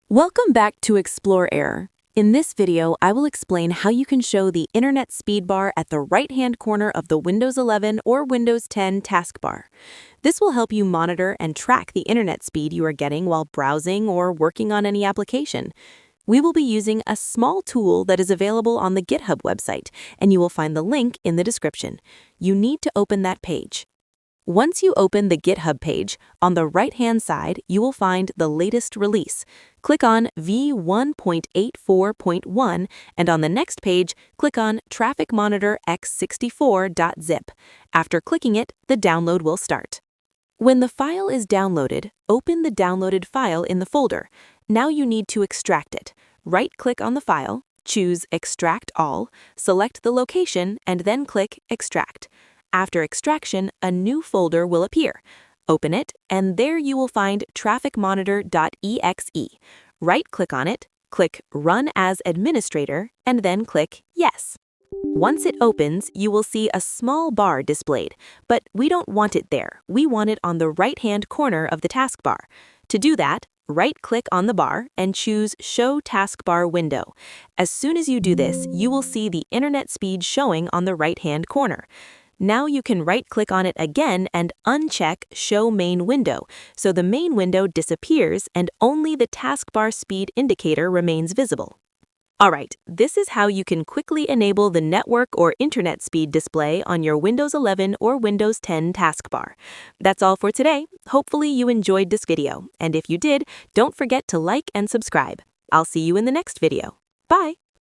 Welcome back to Explore Error. In this video, I will explain how you can show the internet speed bar at the right-hand corner of the Windows 11 or Windows 10 taskbar. This will help you monitor and track the internet speed you are getting while browsing or working on any application. We will be using a small tool that is available on the GitHub website, and you will find the link in the description. You need to open that page. Once you open the GitHub page, on the right-hand side, you will find the latest release. Click on v1.84.1, and on the next page, click on Traffic Monitor x64.zip. After clicking it, the download will start. When the file is downloaded, open the downloaded file in the folder. Now you need to extract it. Right-click on the file, choose Extract All, select the location, and then click Extract. After extraction, a new folder will appear. Open it, and there you will find trafficmonitor.exe. Right-click on it, click Run as Administrator, and then click Yes. Once it opens, you will see a small bar displayed, but we don't want it there. We want it on the right-hand corner of the taskbar. To do that, right-click on the bar and choose Show Taskbar Window. As soon as you do this, you will see the internet speed showing on the right-hand corner. Now you can right-click on it again and uncheck Show Main Window, so the main window disappears and only the taskbar speed indicator remains visible. Alright, this is how you can quickly enable the network or internet speed display on your Windows 11 or Windows 10 taskbar. That's all for today. Hopefully you enjoyed this video, and if you did, don't forget to like and subscribe. I'll see you in the next video. Bye!